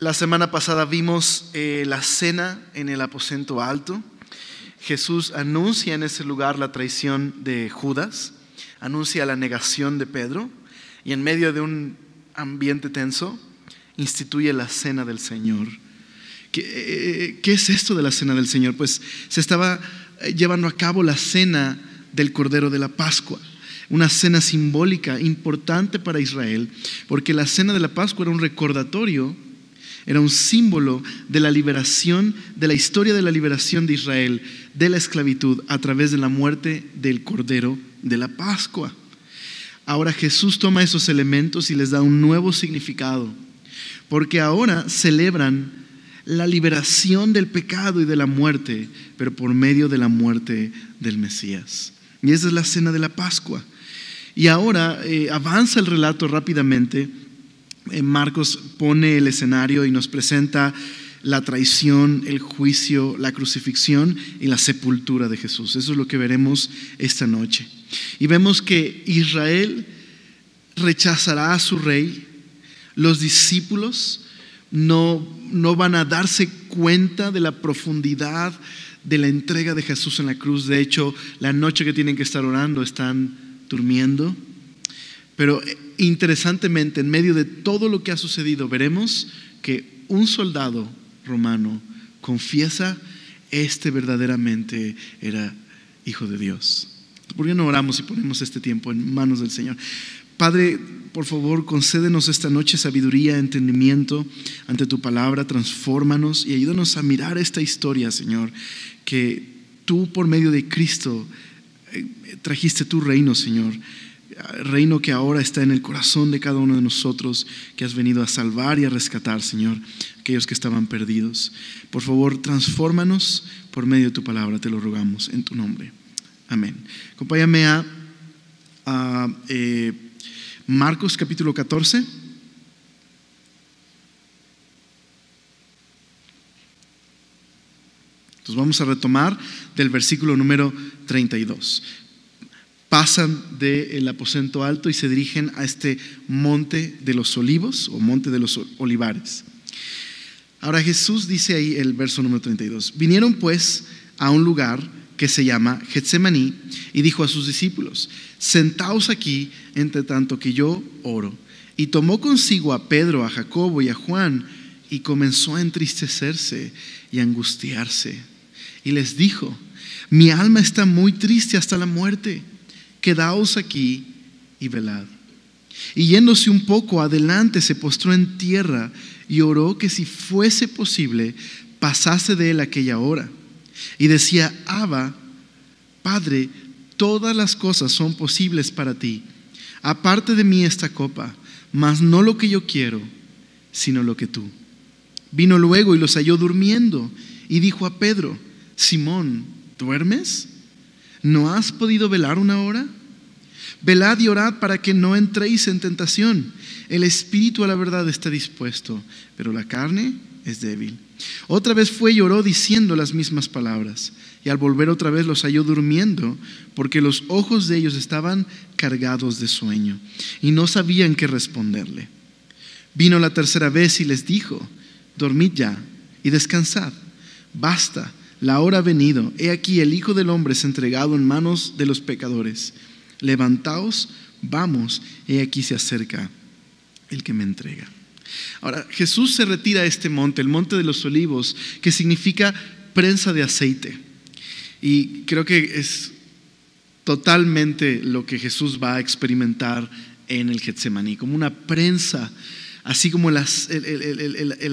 La semana pasada vimos la cena en el aposento alto. Jesús anuncia en ese lugar la traición de Judas, anuncia la negación de Pedro y en medio de un ambiente tenso instituye la cena del Señor. ¿Qué es esto de la cena del Señor? Pues se estaba llevando a cabo la cena del Cordero de la Pascua. Una cena simbólica importante para Israel, porque la cena de la Pascua era un recordatorio, era un símbolo de la liberación, de la historia de la liberación de Israel de la esclavitud a través de la muerte del Cordero de la Pascua. Ahora Jesús toma esos elementos y les da un nuevo significado, porque ahora celebran la liberación del pecado y de la muerte, pero por medio de la muerte del Mesías. Y esa es la cena de la Pascua. Y ahora avanza el relato rápidamente. Marcos pone el escenario y nos presenta la traición, el juicio, la crucifixión y la sepultura de Jesús. Eso es lo que veremos esta noche. Y vemos que Israel rechazará a su rey. Los discípulos no van a darse cuenta de la profundidad de la entrega de Jesús en la cruz. De hecho, la noche que tienen que estar orando están durmiendo. Pero interesantemente, en medio de todo lo que ha sucedido, veremos que un soldado romano confiesa: verdaderamente era hijo de Dios. ¿Por qué no oramos y ponemos este tiempo en manos del Señor? Padre, por favor, concédenos esta noche sabiduría, entendimiento ante tu palabra, transfórmanos y ayúdanos a mirar esta historia, Señor, que tú por medio de Cristo trajiste tu reino, Señor. Reino que ahora está en el corazón de cada uno de nosotros, que has venido a salvar y a rescatar, Señor, aquellos que estaban perdidos. Por favor, transfórmanos por medio de tu palabra, te lo rogamos en tu nombre. Amén. Acompáñame a Marcos capítulo 14. Entonces vamos a retomar del versículo número 32. Pasan del aposento alto y se dirigen a este monte de los olivos o monte de los olivares. Ahora Jesús dice ahí el verso número 32: vinieron pues a un lugar que se llama Getsemaní y dijo a sus discípulos: sentaos aquí entre tanto que yo oro. Y tomó consigo a Pedro, a Jacobo y a Juan y comenzó a entristecerse y a angustiarse. Y les dijo: mi alma está muy triste hasta la muerte. Quedaos aquí y velad. Y yéndose un poco adelante, se postró en tierra y oró que si fuese posible pasase de él aquella hora. Y decía: Abba, Padre, todas las cosas son posibles para ti. Aparte de mí esta copa, mas no lo que yo quiero, sino lo que tú. Vino luego y los halló durmiendo y dijo a Pedro: Simón, ¿duermes? ¿No has podido velar una hora? Velad y orad para que no entréis en tentación. El espíritu a la verdad está dispuesto, pero la carne es débil. Otra vez fue y oró diciendo las mismas palabras. Y al volver otra vez los halló durmiendo, porque los ojos de ellos estaban cargados de sueño y no sabían qué responderle. Vino la tercera vez y les dijo: dormid ya y descansad. Basta, la hora ha venido. He aquí el Hijo del Hombre es entregado en manos de los pecadores. Levantaos, vamos, he aquí se acerca el que me entrega. Ahora Jesús se retira a este monte, el monte de los olivos, que significa prensa de aceite. Y creo que es totalmente lo que Jesús va a experimentar en el Getsemaní, como una prensa. Así como el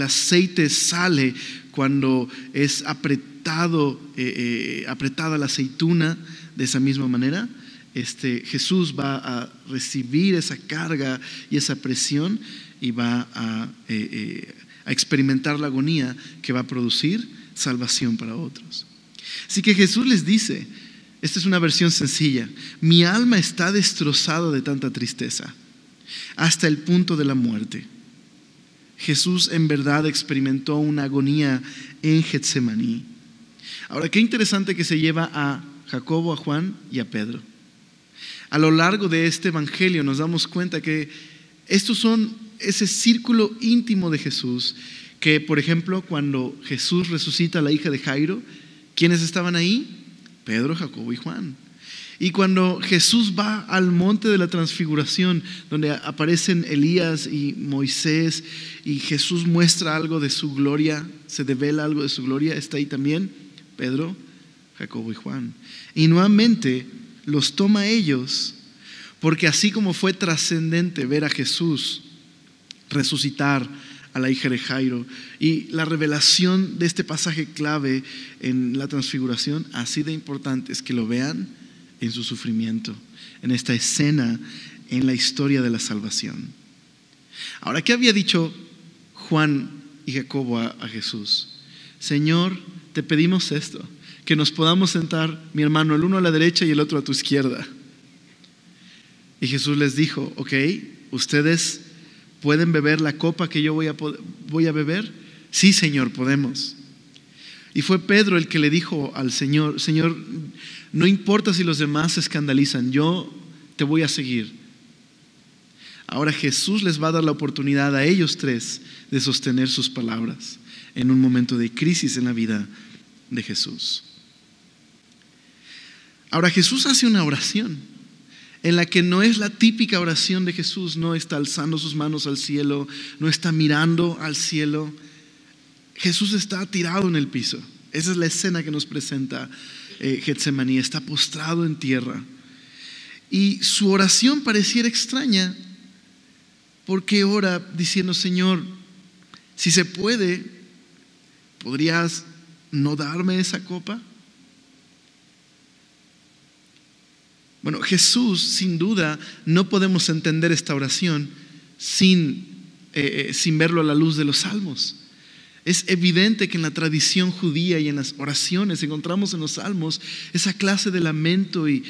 aceite sale cuando es apretada la aceituna, de esa misma manera Jesús va a recibir esa carga y esa presión y va a experimentar la agonía que va a producir salvación para otros. Así que Jesús les dice, esta es una versión sencilla: mi alma está destrozada de tanta tristeza hasta el punto de la muerte. Jesús en verdad experimentó una agonía en Getsemaní. Ahora, qué interesante que se lleva a Jacobo, a Juan y a Pedro. A lo largo de este evangelio nos damos cuenta que estos son ese círculo íntimo de Jesús Que, por ejemplo, cuando Jesús resucita a la hija de Jairo, ¿quiénes estaban ahí? Pedro, Jacobo y Juan. Y cuando Jesús va al monte de la transfiguración, donde aparecen Elías y Moisés, y Jesús muestra algo de su gloria, se devela algo de su gloria, está ahí también Pedro, Jacobo y Juan. Y nuevamente los toma ellos, porque así como fue trascendente ver a Jesús resucitar a la hija de Jairo y la revelación de este pasaje clave en la transfiguración, así de importante es que lo vean en su sufrimiento, en esta escena en la historia de la salvación. Ahora, ¿qué había dicho Juan y Jacobo a Jesús? Señor, te pedimos esto, que nos podamos sentar, mi hermano, el uno a la derecha y el otro a tu izquierda. Y Jesús les dijo, ok, ustedes pueden beber la copa que yo voy a beber. Sí, Señor, podemos. Y fue Pedro el que le dijo al Señor, Señor, no importa si los demás se escandalizan, yo te voy a seguir. Ahora Jesús les va a dar la oportunidad a ellos tres de sostener sus palabras en un momento de crisis en la vida de Jesús. Ahora Jesús hace una oración en la que no es la típica oración de Jesús, no está alzando sus manos al cielo, no está mirando al cielo. Jesús está tirado en el piso. Esa es la escena que nos presenta Getsemaní, está postrado en tierra. Y su oración pareciera extraña, porque ora diciendo, Señor, si se puede, ¿podrías no darme esa copa? Bueno, Jesús, sin duda, no podemos entender esta oración sin verlo a la luz de los salmos. Es evidente que en la tradición judía y en las oraciones encontramos en los salmos esa clase de lamento y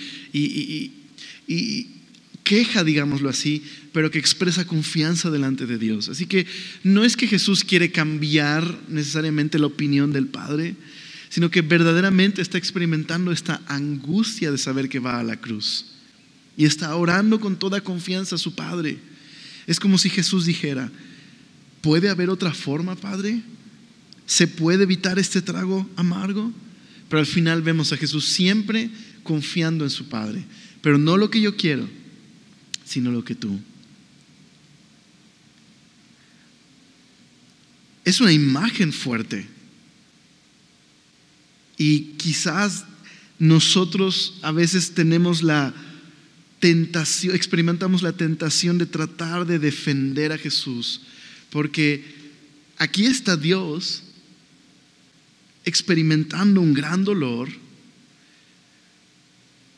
queja, digámoslo así, pero que expresa confianza delante de Dios. Así que no es que Jesús quiere cambiar necesariamente la opinión del Padre, sino que verdaderamente está experimentando esta angustia de saber que va a la cruz y está orando con toda confianza a su Padre. Es como si Jesús dijera, ¿puede haber otra forma, Padre? ¿Se puede evitar este trago amargo? Pero al final vemos a Jesús siempre confiando en su Padre, pero no lo que yo quiero, sino lo que tú. Es una imagen fuerte. Y quizás nosotros a veces tenemos la tentación, experimentamos la tentación de tratar de defender a Jesús, porque aquí está Dios experimentando un gran dolor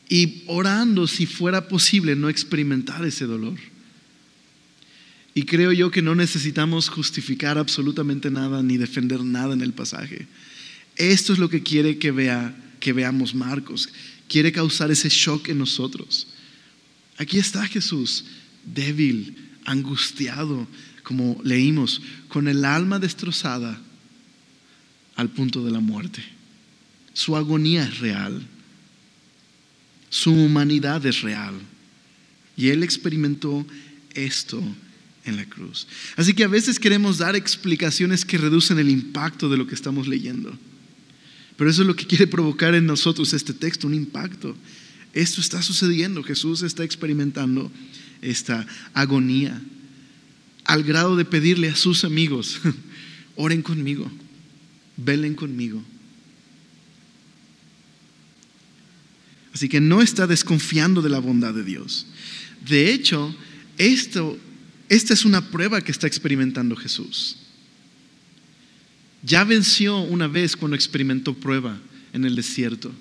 y orando si fuera posible no experimentar ese dolor. Y creo yo que no necesitamos justificar absolutamente nada ni defender nada en el pasaje. Esto es lo que quiere que veamos Marcos. Quiere causar ese shock en nosotros. Aquí está Jesús, débil, angustiado, como leímos, con el alma destrozada al punto de la muerte. Su agonía es real. Su humanidad es real. Y Él experimentó esto en la cruz. Así que a veces queremos dar explicaciones que reducen el impacto de lo que estamos leyendo. Pero eso es lo que quiere provocar en nosotros este texto, un impacto. Esto está sucediendo. Jesús está experimentando esta agonía al grado de pedirle a sus amigos, oren conmigo, velen conmigo. Así que no está desconfiando de la bondad de Dios. De hecho, esta es una prueba que está experimentando Jesús. Ya venció una vez cuando experimentó prueba en el desierto.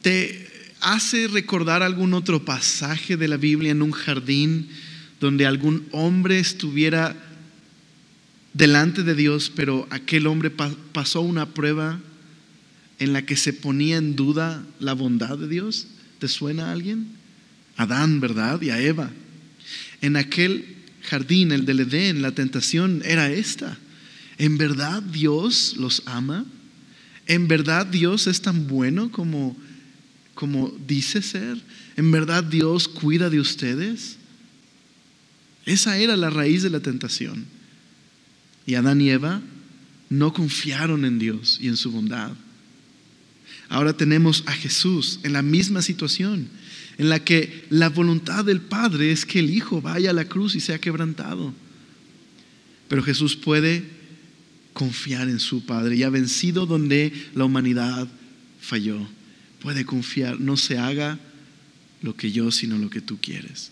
¿Te hace recordar algún otro pasaje de la Biblia en un jardín donde algún hombre estuviera delante de Dios, pero aquel hombre pasó una prueba en la que se ponía en duda la bondad de Dios? ¿Te suena a alguien? Adán, ¿verdad? Y a Eva. En aquel jardín, el del Edén, la tentación era esta. ¿En verdad Dios los ama? ¿En verdad Dios es tan bueno como dice ser? ¿En verdad Dios cuida de ustedes? Esa era la raíz de la tentación. Y Adán y Eva no confiaron en Dios y en su bondad. Ahora tenemos a Jesús en la misma situación, en la que la voluntad del Padre es que el Hijo vaya a la cruz y sea quebrantado. Pero Jesús puede confiar en su Padre y ha vencido donde la humanidad falló. Puede confiar, no se haga lo que yo, sino lo que tú quieres.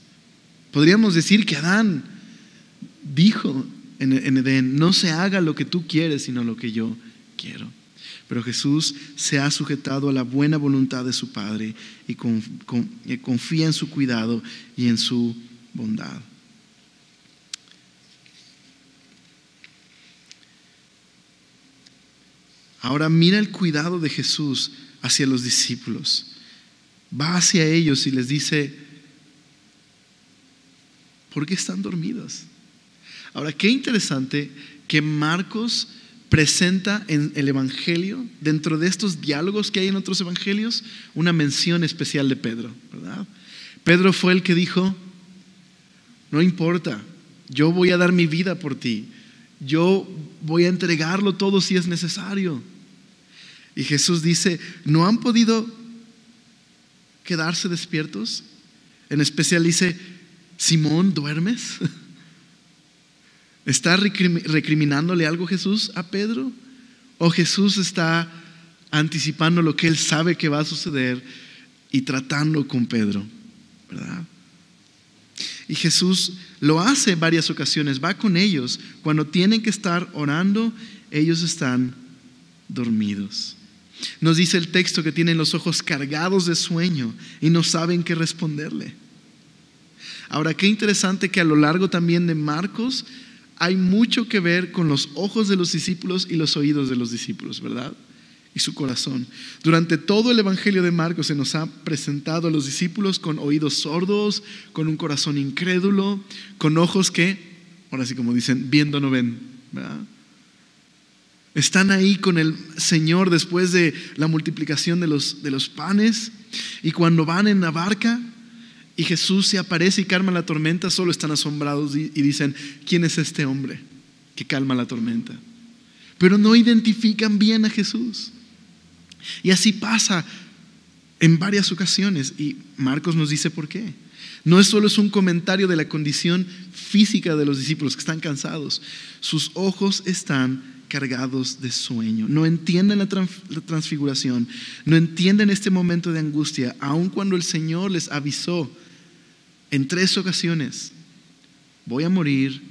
Podríamos decir que Adán dijo en Edén, no se haga lo que tú quieres, sino lo que yo quiero. Pero Jesús se ha sujetado a la buena voluntad de su Padre y confía en su cuidado y en su bondad. Ahora mira el cuidado de Jesús hacia los discípulos. Va hacia ellos y les dice, ¿por qué están dormidos? Ahora, qué interesante que Marcos presenta en el Evangelio, dentro de estos diálogos que hay en otros evangelios, una mención especial de Pedro, ¿verdad? Pedro fue el que dijo, no importa, yo voy a dar mi vida por ti, yo voy a entregarlo todo si es necesario. Y Jesús dice, ¿no han podido quedarse despiertos? En especial dice, Simón, ¿duermes? ¿Está recriminándole algo Jesús a Pedro? ¿O Jesús está anticipando lo que él sabe que va a suceder y tratando con Pedro? ¿Verdad? Y Jesús lo hace en varias ocasiones, va con ellos. Cuando tienen que estar orando, ellos están dormidos. Nos dice el texto que tienen los ojos cargados de sueño y no saben qué responderle. Ahora, qué interesante que a lo largo también de Marcos hay mucho que ver con los ojos de los discípulos y los oídos de los discípulos, ¿verdad? Y su corazón. Durante todo el Evangelio de Marcos se nos ha presentado a los discípulos con oídos sordos, con un corazón incrédulo, con ojos que, ahora sí como dicen, viendo no ven, ¿verdad? Están ahí con el Señor después de la multiplicación de los panes, y cuando van en la barca y Jesús se aparece y calma la tormenta, solo están asombrados y dicen, ¿quién es este hombre que calma la tormenta? Pero no identifican bien a Jesús. Y así pasa en varias ocasiones, y Marcos nos dice por qué. No solo es un comentario de la condición física de los discípulos que están cansados, sus ojos están cargados de sueño, no entienden la transfiguración, no entienden este momento de angustia, aun cuando el Señor les avisó en 3 ocasiones, voy a morir,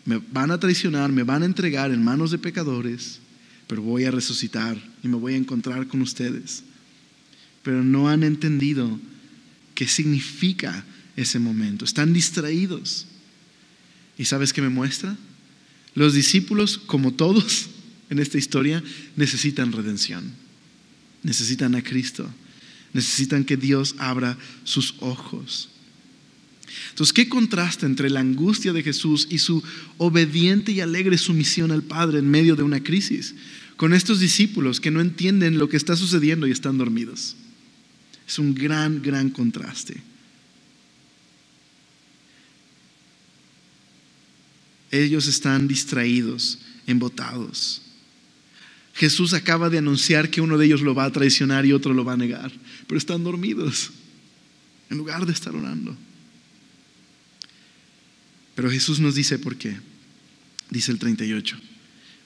me van a traicionar, me van a entregar en manos de pecadores, pero voy a resucitar y me voy a encontrar con ustedes. Pero no han entendido qué significa ese momento, están distraídos. ¿Y sabes qué me muestra? Los discípulos, como todos en esta historia, necesitan redención, necesitan a Cristo, necesitan que Dios abra sus ojos. Entonces, ¿qué contraste entre la angustia de Jesús y su obediente y alegre sumisión al Padre en medio de una crisis, con estos discípulos que no entienden lo que está sucediendo y están dormidos? Es un gran, gran contraste. Ellos están distraídos, embotados. Jesús acaba de anunciar que uno de ellos lo va a traicionar y otro lo va a negar, pero están dormidos en lugar de estar orando. Pero Jesús nos dice por qué. Dice el 38,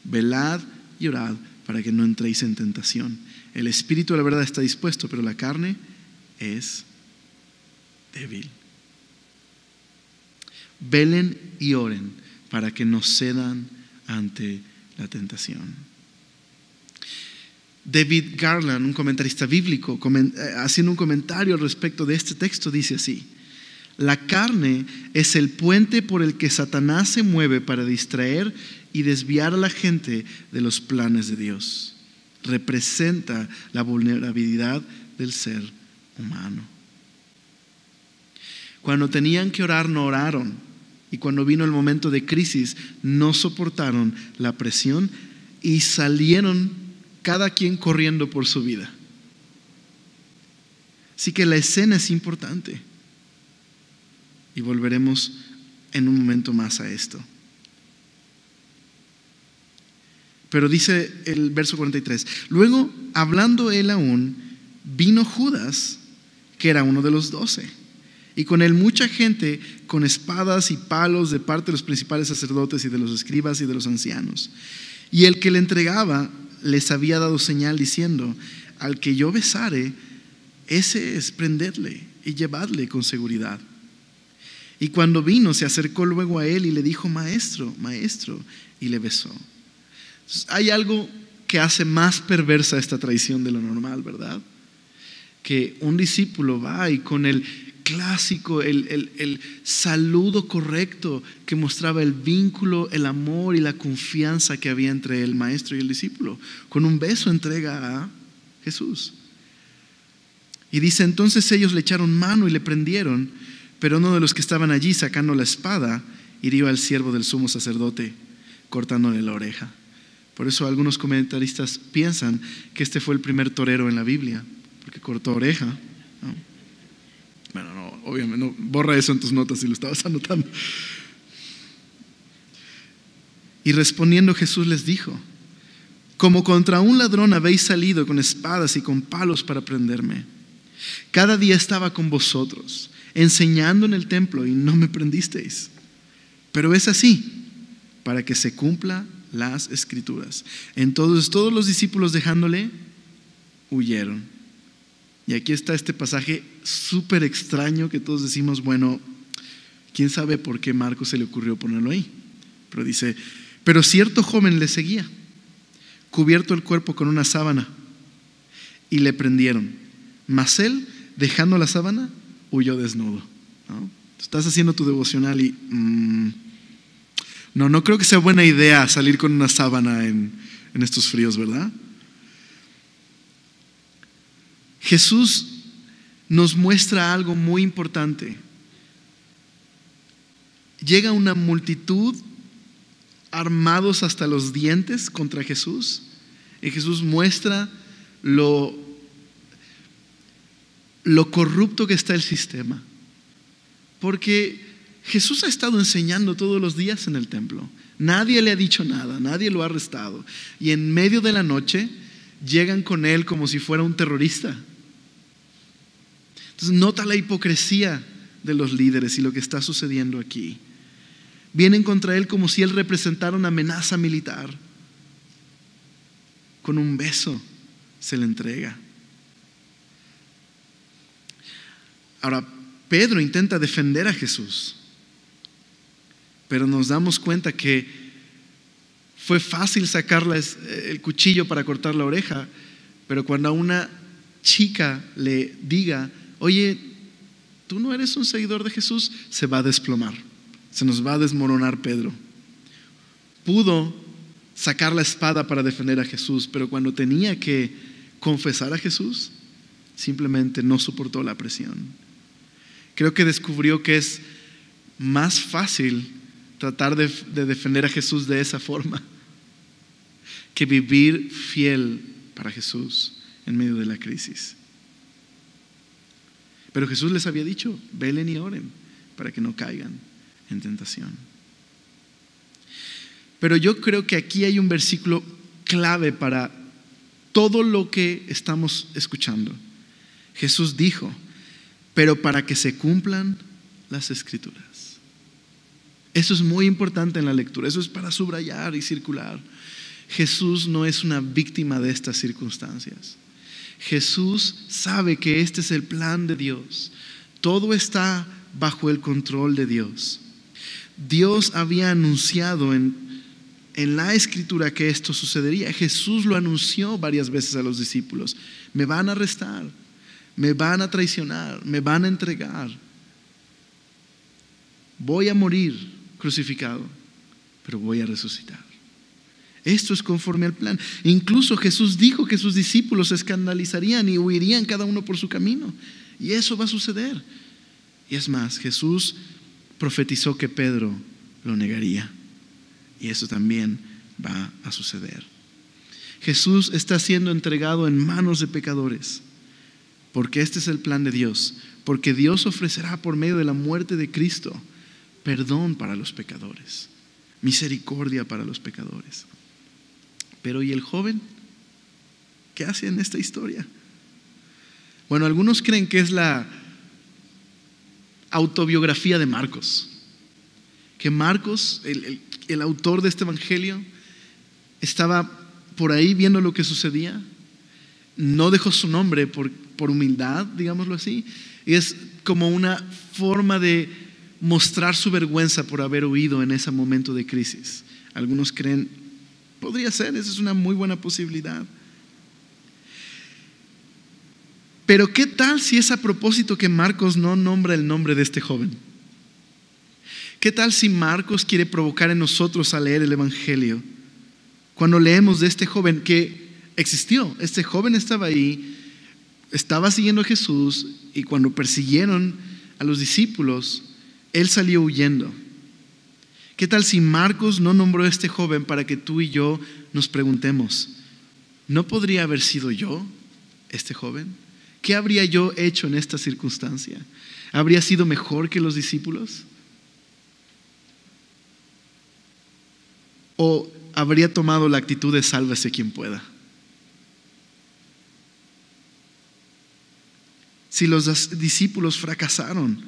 velad y orad para que no entréis en tentación. El espíritu de la verdad está dispuesto, pero la carne es débil. Velen y oren para que no cedan ante la tentación. David Garland, un comentarista bíblico, haciendo un comentario al respecto de este texto, dice así: la carne es el puente por el que Satanás se mueve para distraer y desviar a la gente de los planes de Dios. Representa la vulnerabilidad del ser humano. Cuando tenían que orar, no oraron. Y cuando vino el momento de crisis, no soportaron la presión y salieron cada quien corriendo por su vida. Así que la escena es importante. Y volveremos en un momento más a esto. Pero dice el verso 43, luego, hablando él aún, vino Judas, que era uno de los 12, y con él mucha gente con espadas y palos de parte de los principales sacerdotes y de los escribas y de los ancianos. Y el que le entregaba les había dado señal diciendo, al que yo besare, ese es, prendedle y llevadle con seguridad. Y cuando vino, se acercó luego a él y le dijo, maestro, maestro, y le besó. Entonces, hay algo que hace más perversa esta traición de lo normal, ¿verdad? Que un discípulo va y con el clásico, el saludo correcto que mostraba el vínculo, el amor y la confianza que había entre el maestro y el discípulo, con un beso entrega a Jesús. Y dice, entonces ellos le echaron mano y le prendieron, pero uno de los que estaban allí, sacando la espada, hirió al siervo del sumo sacerdote, cortándole la oreja. Por eso algunos comentaristas piensan que este fue el primer torero en la Biblia, porque cortó oreja, ¿no? Bueno, no, obviamente, no, borra eso en tus notas si lo estabas anotando. Y respondiendo Jesús les dijo, como contra un ladrón habéis salido con espadas y con palos para prenderme. Cada día estaba con vosotros, enseñando en el templo, y no me prendisteis. Pero es así, para que se cumpla las escrituras. Entonces todos los discípulos, dejándole, huyeron. Y aquí está este pasaje súper extraño que todos decimos, bueno, quién sabe por qué Marcos se le ocurrió ponerlo ahí. Pero dice, pero cierto joven le seguía, cubierto el cuerpo con una sábana, y le prendieron. Mas él, dejando la sábana, huyó desnudo, ¿no? Estás haciendo tu devocional y no creo que sea buena idea salir con una sábana en estos fríos, ¿verdad? Jesús nos muestra algo muy importante. Llega una multitud armados hasta los dientes contra Jesús, y Jesús muestra lo corrupto que está el sistema. Porque Jesús ha estado enseñando todos los días en el templo. Nadie le ha dicho nada, nadie lo ha arrestado. Y en medio de la noche llegan con él como si fuera un terrorista. Entonces nota la hipocresía de los líderes y lo que está sucediendo aquí. Vienen contra él como si él representara una amenaza militar. Con un beso se le entrega. Ahora, Pedro intenta defender a Jesús, pero nos damos cuenta que fue fácil sacar el cuchillo para cortar la oreja, pero cuando a una chica le diga, oye, tú no eres un seguidor de Jesús, se va a desplomar, se nos va a desmoronar Pedro. Pudo sacar la espada para defender a Jesús, pero cuando tenía que confesar a Jesús, simplemente no soportó la presión. Creo que descubrió que es más fácil tratar de defender a Jesús de esa forma que vivir fiel para Jesús en medio de la crisis. Pero Jesús les había dicho, velen y oren para que no caigan en tentación. Pero yo creo que aquí hay un versículo clave para todo lo que estamos escuchando. Jesús dijo, pero para que se cumplan las escrituras. Eso es muy importante en la lectura, eso es para subrayar y circular. Jesús no es una víctima de estas circunstancias. Jesús sabe que este es el plan de Dios. Todo está bajo el control de Dios. Dios había anunciado en la escritura que esto sucedería. Jesús lo anunció varias veces a los discípulos. Me van a arrestar, me van a traicionar, me van a entregar. Voy a morir crucificado, pero voy a resucitar. Esto es conforme al plan. Incluso Jesús dijo que sus discípulos se escandalizarían y huirían cada uno por su camino. Y eso va a suceder. Y es más, Jesús profetizó que Pedro lo negaría. Y eso también va a suceder. Jesús está siendo entregado en manos de pecadores, porque este es el plan de Dios. Porque Dios ofrecerá por medio de la muerte de Cristo perdón para los pecadores, misericordia para los pecadores. Pero ¿y el joven? ¿Qué hace en esta historia? Bueno, algunos creen que es la autobiografía de Marcos. Que Marcos, el autor de este evangelio, estaba por ahí viendo lo que sucedía. No dejó su nombre por humildad, digámoslo así. Y es como una forma de mostrar su vergüenza por haber huido en ese momento de crisis. Algunos creen, podría ser, esa es una muy buena posibilidad. Pero ¿qué tal si es a propósito que Marcos no nombra el nombre de este joven? ¿Qué tal si Marcos quiere provocar en nosotros a leer el evangelio? Cuando leemos de este joven que existió, este joven estaba ahí, estaba siguiendo a Jesús, y cuando persiguieron a los discípulos, él salió huyendo. ¿Qué tal si Marcos no nombró a este joven para que tú y yo nos preguntemos, ¿no podría haber sido yo este joven? ¿Qué habría yo hecho en esta circunstancia? ¿Habría sido mejor que los discípulos? ¿O habría tomado la actitud de sálvese quien pueda? Si los discípulos fracasaron,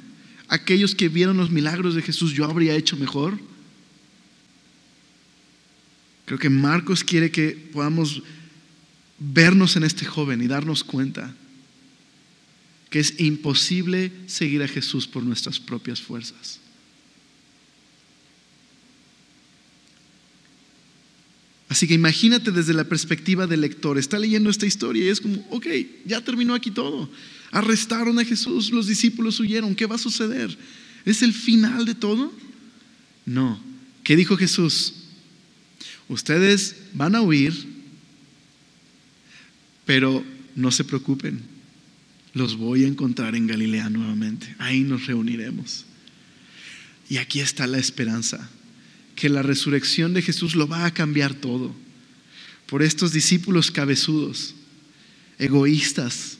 aquellos que vieron los milagros de Jesús, ¿yo habría hecho mejor? Creo que Marcos quiere que podamos vernos en este joven y darnos cuenta que es imposible seguir a Jesús por nuestras propias fuerzas. Así que imagínate desde la perspectiva del lector. Está leyendo esta historia y es como, ok, ya terminó aquí todo. Arrestaron a Jesús, los discípulos huyeron. ¿Qué va a suceder? ¿Es el final de todo? No. ¿Qué dijo Jesús? Ustedes van a huir, pero no se preocupen. Los voy a encontrar en Galilea nuevamente. Ahí nos reuniremos. Y aquí está la esperanza, que la resurrección de Jesús lo va a cambiar todo. Por estos discípulos cabezudos, egoístas,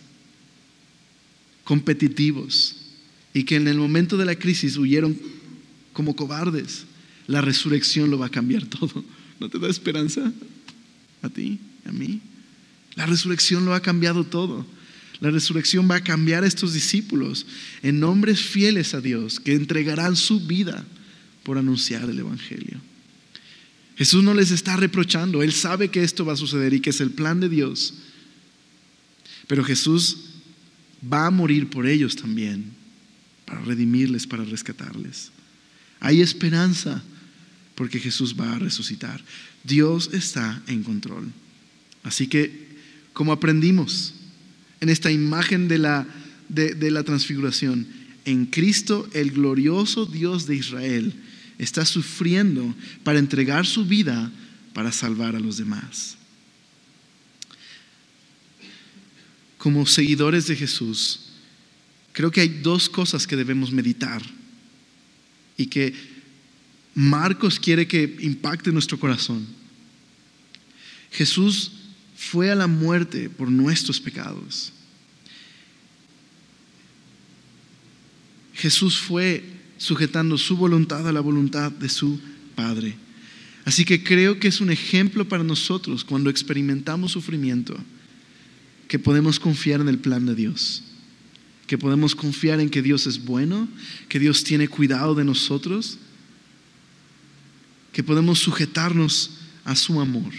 competitivos, y que en el momento de la crisis huyeron como cobardes, la resurrección lo va a cambiar todo. ¿No te da esperanza? ¿A ti? ¿A mí? La resurrección lo ha cambiado todo. La resurrección va a cambiar a estos discípulos en hombres fieles a Dios, que entregarán su vida por anunciar el evangelio. Jesús no les está reprochando. Él sabe que esto va a suceder y que es el plan de Dios. Pero Jesús va a morir por ellos también, para redimirles, para rescatarles. Hay esperanza porque Jesús va a resucitar. Dios está en control. Así que, como aprendimos en esta imagen de la transfiguración, en Cristo el glorioso Dios de Israel está sufriendo para entregar su vida para salvar a los demás. Como seguidores de Jesús, creo que hay dos cosas que debemos meditar y que Marcos quiere que impacte nuestro corazón. Jesús fue a la muerte por nuestros pecados. Jesús fue sujetando su voluntad a la voluntad de su Padre. Así que creo que es un ejemplo para nosotros cuando experimentamos sufrimiento, que podemos confiar en el plan de Dios, que podemos confiar en que Dios es bueno, que Dios tiene cuidado de nosotros, que podemos sujetarnos a su amor.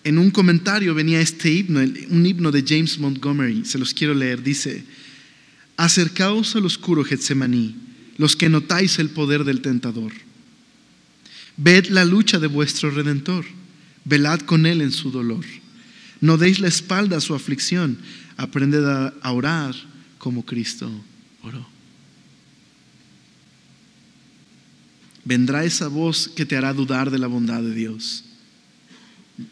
En un comentario venía este himno, un himno de James Montgomery, se los quiero leer. Dice: acercaos al oscuro Getsemaní, los que notáis el poder del tentador. Ved la lucha de vuestro Redentor, velad con él en su dolor. No deis la espalda a su aflicción, aprended a orar como Cristo oró. Vendrá esa voz que te hará dudar de la bondad de Dios.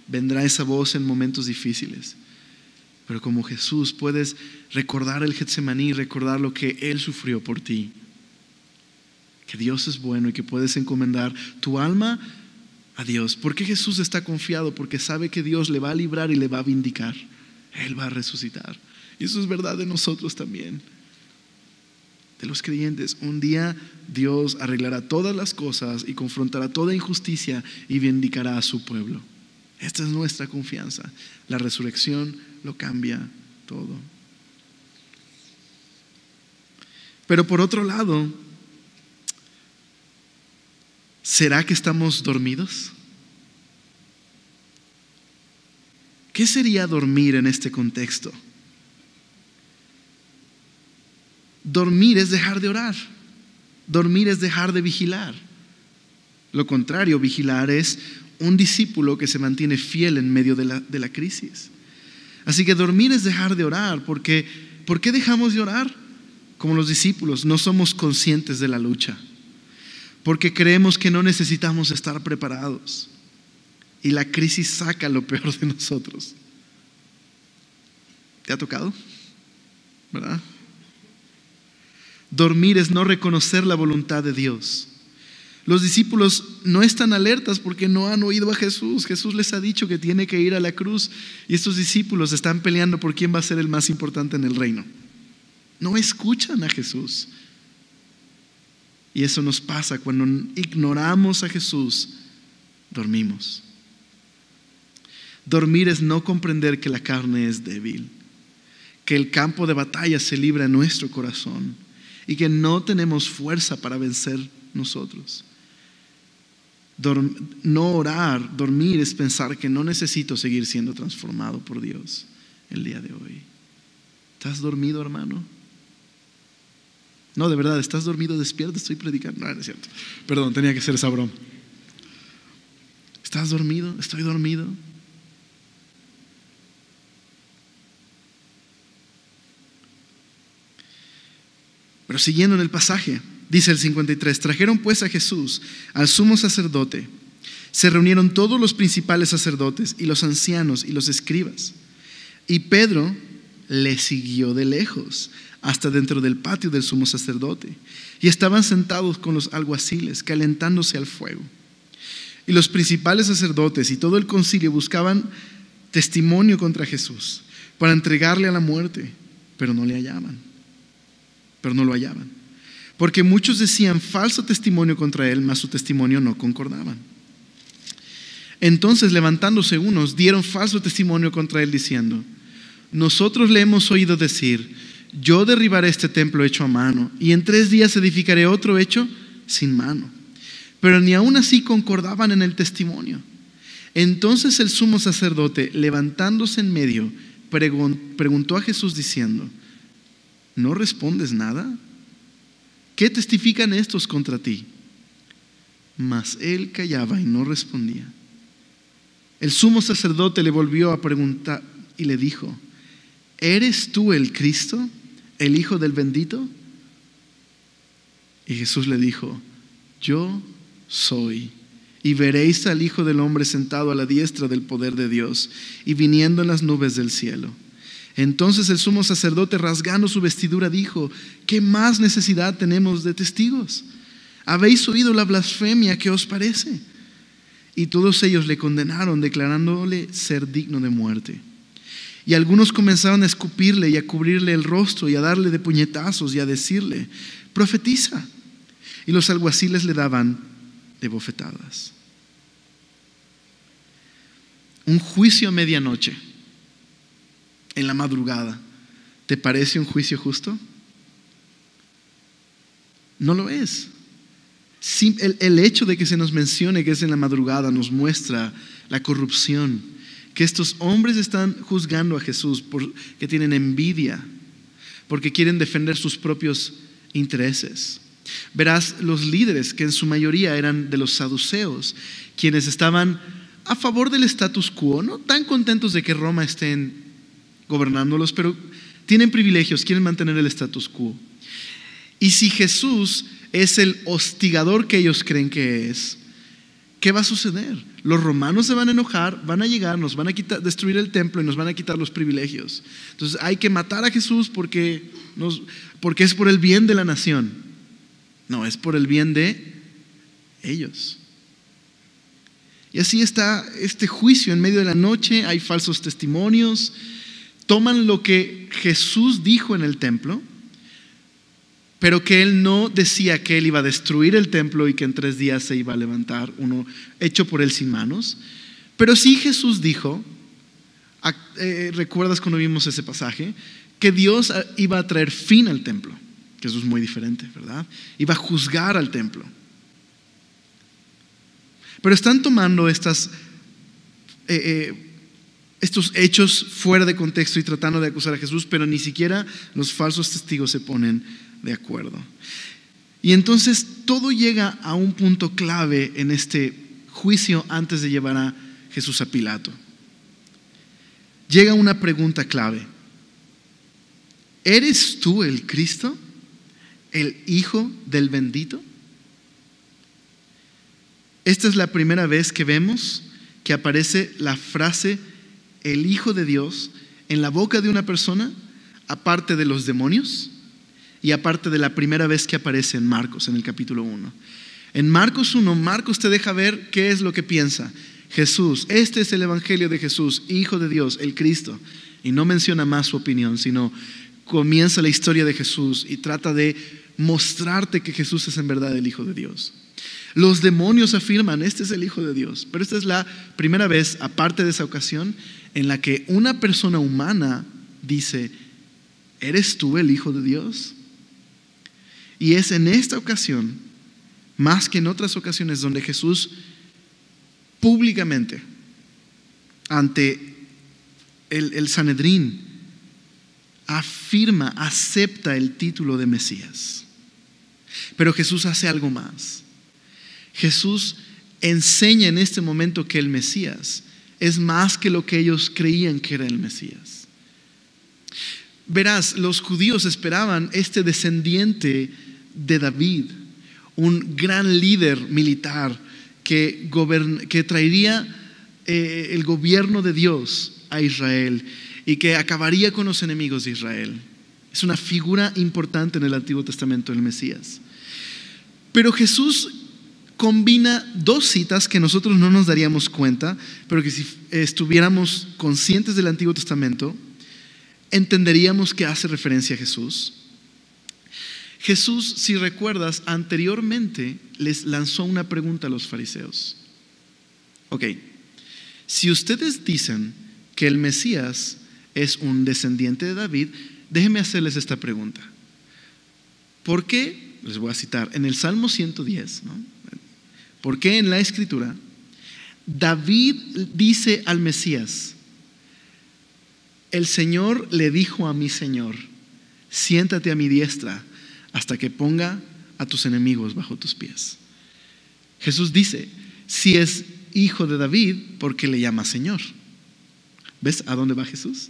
Vendrá esa voz en momentos difíciles. Pero como Jesús puedes recordar el Getsemaní, recordar lo que Él sufrió por ti. Que Dios es bueno y que puedes encomendar tu alma a Dios. ¿Por qué Jesús está confiado? Porque sabe que Dios le va a librar y le va a vindicar. Él va a resucitar. Y eso es verdad de nosotros también. de los creyentes. Un día Dios arreglará todas las cosas y confrontará toda injusticia y vindicará a su pueblo. Esta es nuestra confianza. La resurrección lo cambia todo. Pero por otro lado, ¿será que estamos dormidos? ¿Qué sería dormir en este contexto? Dormir es dejar de orar. Dormir es dejar de vigilar. Lo contrario, vigilar es un discípulo que se mantiene fiel en medio de la crisis. Así que dormir es dejar de orar. ¿Por qué dejamos de orar? Como los discípulos, no somos conscientes de la lucha. Porque creemos que no necesitamos estar preparados. Y la crisis saca lo peor de nosotros. ¿Te ha tocado? ¿Verdad? Dormir es no reconocer la voluntad de Dios. Los discípulos no están alertas porque no han oído a Jesús. Jesús les ha dicho que tiene que ir a la cruz y estos discípulos están peleando por quién va a ser el más importante en el reino. No escuchan a Jesús. Y eso nos pasa cuando ignoramos a Jesús, dormimos. Dormir es no comprender que la carne es débil, que el campo de batalla se libra en nuestro corazón y que no tenemos fuerza para vencer nosotros. No orar, dormir es pensar que no necesito seguir siendo transformado por Dios el día de hoy. ¿Estás dormido, hermano? No, de verdad, ¿estás dormido? Despierta, estoy predicando. No, no es cierto. Perdón, tenía que ser esa broma. ¿Estás dormido? ¿Estoy dormido? Pero siguiendo en el pasaje, dice el 53, trajeron pues a Jesús al sumo sacerdote. Se reunieron todos los principales sacerdotes y los ancianos y los escribas. Y Pedro le siguió de lejos hasta dentro del patio del sumo sacerdote. Y estaban sentados con los alguaciles, calentándose al fuego. Y los principales sacerdotes y todo el concilio buscaban testimonio contra Jesús para entregarle a la muerte, pero no lo hallaban. Porque muchos decían falso testimonio contra él, mas su testimonio no concordaban. Entonces, levantándose unos, dieron falso testimonio contra él, diciendo: nosotros le hemos oído decir, yo derribaré este templo hecho a mano, y en 3 días edificaré otro hecho sin mano. Pero ni aun así concordaban en el testimonio. Entonces el sumo sacerdote, levantándose en medio, preguntó a Jesús diciendo: ¿no respondes nada? ¿Qué testifican estos contra ti? Mas él callaba y no respondía. El sumo sacerdote le volvió a preguntar y le dijo: ¿eres tú el Cristo, el Hijo del bendito? Y Jesús le dijo: yo soy. Y veréis al Hijo del hombre sentado a la diestra del poder de Dios y viniendo en las nubes del cielo. Entonces el sumo sacerdote, rasgando su vestidura, dijo: ¿qué más necesidad tenemos de testigos? ¿Habéis oído la blasfemia? ¿Qué os parece? Y todos ellos le condenaron, declarándole ser digno de muerte. Y algunos comenzaron a escupirle y a cubrirle el rostro y a darle de puñetazos y a decirle: profetiza. Y los alguaciles le daban de bofetadas. Un juicio a medianoche, en la madrugada, ¿te parece un juicio justo? No lo es. El hecho de que se nos mencione que es en la madrugada nos muestra la corrupción, que estos hombres están juzgando a Jesús porque tienen envidia, porque quieren defender sus propios intereses. Verás, los líderes, que en su mayoría eran de los saduceos, quienes estaban a favor del status quo, no tan contentos de que Roma estén gobernándolos, pero tienen privilegios, quieren mantener el status quo. Y si Jesús es el hostigador que ellos creen que es, ¿qué va a suceder? Los romanos se van a enojar, van a llegar, nos van a destruir el templo y nos van a quitar los privilegios. Entonces hay que matar a Jesús porque es por el bien de la nación. No, es por el bien de ellos. Y así está este juicio en medio de la noche. Hay falsos testimonios. Toman lo que Jesús dijo en el templo pero que él no decía que él iba a destruir el templo y que en 3 días se iba a levantar uno hecho por él sin manos. Pero sí Jesús dijo, ¿recuerdas cuando vimos ese pasaje? Que Dios iba a traer fin al templo, que eso es muy diferente, ¿verdad? Iba a juzgar al templo. Pero están tomando estos hechos fuera de contexto y tratando de acusar a Jesús, pero ni siquiera los falsos testigos se ponen de acuerdo. Y entonces todo llega a un punto clave en este juicio antes de llevar a Jesús a Pilato. Llega una pregunta clave: ¿eres tú el Cristo, el Hijo del bendito? Esta es la primera vez que vemos que aparece la frase el Hijo de Dios en la boca de una persona, aparte de los demonios y aparte de la primera vez que aparece en Marcos, en el capítulo 1. En Marcos 1, Marcos te deja ver qué es lo que piensa Jesús. Este es el evangelio de Jesús, Hijo de Dios, el Cristo. Y no menciona más su opinión, sino comienza la historia de Jesús y trata de mostrarte que Jesús es en verdad el Hijo de Dios. Los demonios afirman, este es el Hijo de Dios. Pero esta es la primera vez, aparte de esa ocasión, en la que una persona humana dice, ¿eres tú el Hijo de Dios? Y es en esta ocasión, más que en otras ocasiones, donde Jesús públicamente, ante el Sanedrín, afirma, acepta el título de Mesías. Pero Jesús hace algo más. Jesús enseña en este momento que el Mesías es más que lo que ellos creían que era el Mesías. Verás, los judíos esperaban este descendiente de David, un gran líder militar que traería el gobierno de Dios a Israel y que acabaría con los enemigos de Israel. Es una figura importante en el Antiguo Testamento, el Mesías. Pero Jesús combina 2 citas que nosotros no nos daríamos cuenta, pero que si estuviéramos conscientes del Antiguo Testamento, entenderíamos que hace referencia a Jesús. Jesús, si recuerdas, anteriormente les lanzó una pregunta a los fariseos. Ok, si ustedes dicen que el Mesías es un descendiente de David, déjenme hacerles esta pregunta. ¿Por qué? Les voy a citar, en el Salmo 110, ¿no? ¿Por qué en la Escritura David dice al Mesías, el Señor le dijo a mi Señor, siéntate a mi diestra hasta que ponga a tus enemigos bajo tus pies? Jesús dice, si es hijo de David, ¿por qué le llama Señor? ¿Ves a dónde va Jesús?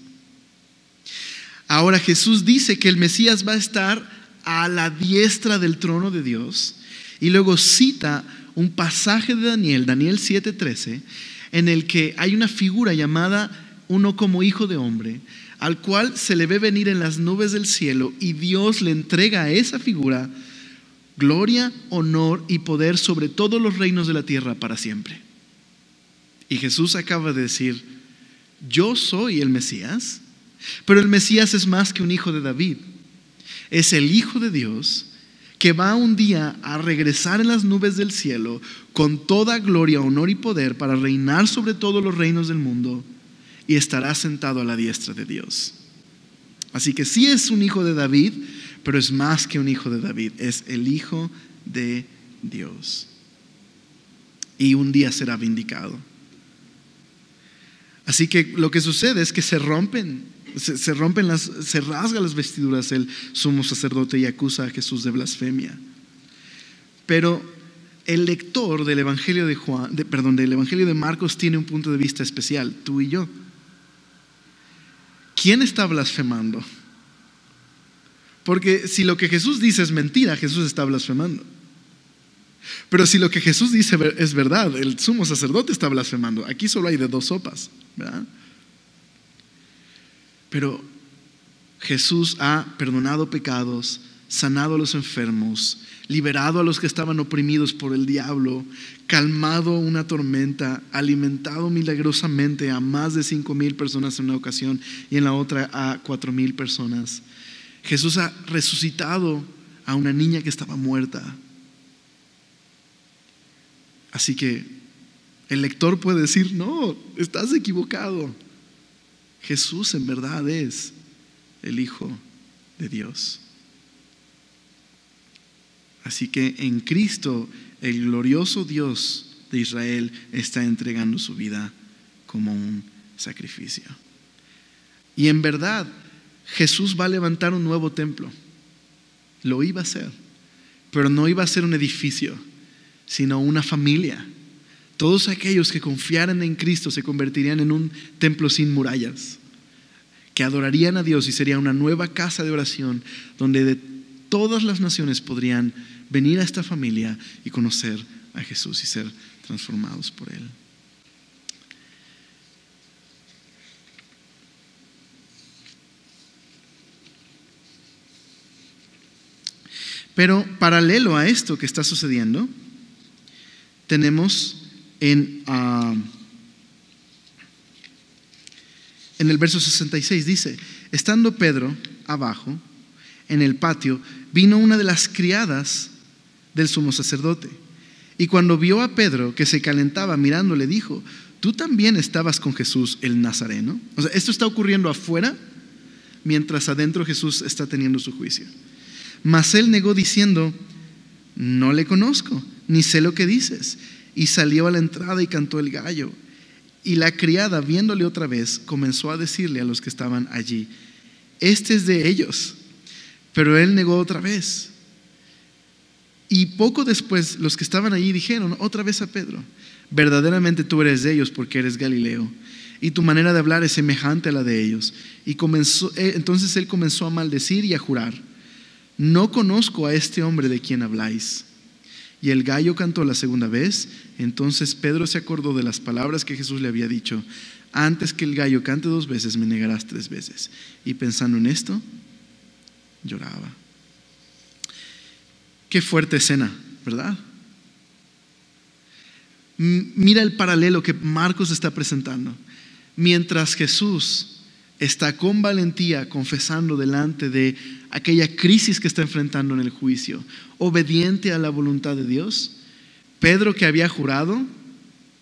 Ahora Jesús dice que el Mesías va a estar a la diestra del trono de Dios, y luego cita un pasaje de Daniel 7:13, en el que hay una figura llamada uno como hijo de hombre, al cual se le ve venir en las nubes del cielo, y Dios le entrega a esa figura gloria, honor y poder sobre todos los reinos de la tierra para siempre. Y Jesús acaba de decir, yo soy el Mesías, pero el Mesías es más que un hijo de David. Es el Hijo de Dios que va un día a regresar en las nubes del cielo con toda gloria, honor y poder para reinar sobre todos los reinos del mundo, y estará sentado a la diestra de Dios. Así que sí es un hijo de David, pero es más que un hijo de David, es el Hijo de Dios. Y un día será vindicado. Así que lo que sucede es que se rasgan las vestiduras el sumo sacerdote y acusa a Jesús de blasfemia. Pero el lector del Evangelio del Evangelio de Marcos tiene un punto de vista especial, tú y yo. ¿Quién está blasfemando? Porque si lo que Jesús dice es mentira, Jesús está blasfemando. Pero si lo que Jesús dice es verdad, el sumo sacerdote está blasfemando. Aquí solo hay de 2 sopas, ¿verdad? Pero Jesús ha perdonado pecados, sanado a los enfermos, liberado a los que estaban oprimidos por el diablo, calmado una tormenta, alimentado milagrosamente a más de 5,000 personas en una ocasión y en la otra a 4,000 personas. Jesús ha resucitado a una niña que estaba muerta. Así que el lector puede decir, no, estás equivocado. Jesús en verdad es el Hijo de Dios. Así que en Cristo el glorioso Dios de Israel está entregando su vida como un sacrificio. Y en verdad Jesús va a levantar un nuevo templo. Lo iba a hacer, pero no iba a ser un edificio, sino una familia. Todos aquellos que confiaran en Cristo se convertirían en un templo sin murallas, que adorarían a Dios, y sería una nueva casa de oración donde de todas las naciones podrían venir a esta familia y conocer a Jesús y ser transformados por Él. Pero paralelo a esto que está sucediendo, tenemos en el verso 66, dice: estando Pedro abajo en el patio, vino una de las criadas del sumo sacerdote, y cuando vio a Pedro que se calentaba mirándole, dijo: ¿tú también estabas con Jesús el Nazareno? O sea, esto está ocurriendo afuera, mientras adentro Jesús está teniendo su juicio. Mas él negó diciendo: no le conozco, ni sé lo que dices. Y salió a la entrada y cantó el gallo. Y la criada, viéndole otra vez, comenzó a decirle a los que estaban allí: este es de ellos. Pero él negó otra vez. Y poco después los que estaban allí dijeron otra vez a Pedro: verdaderamente tú eres de ellos, porque eres Galileo, y tu manera de hablar es semejante a la de ellos. Y entonces él comenzó a maldecir y a jurar: no conozco a este hombre de quien habláis. Y el gallo cantó la segunda vez. Entonces Pedro se acordó de las palabras que Jesús le había dicho: antes que el gallo cante 2 veces, me negarás 3 veces. Y pensando en esto, lloraba. Qué fuerte escena, ¿verdad? Mira el paralelo que Marcos está presentando. Mientras Jesús está con valentía confesando delante de aquella crisis que está enfrentando en el juicio, obediente a la voluntad de Dios, Pedro, que había jurado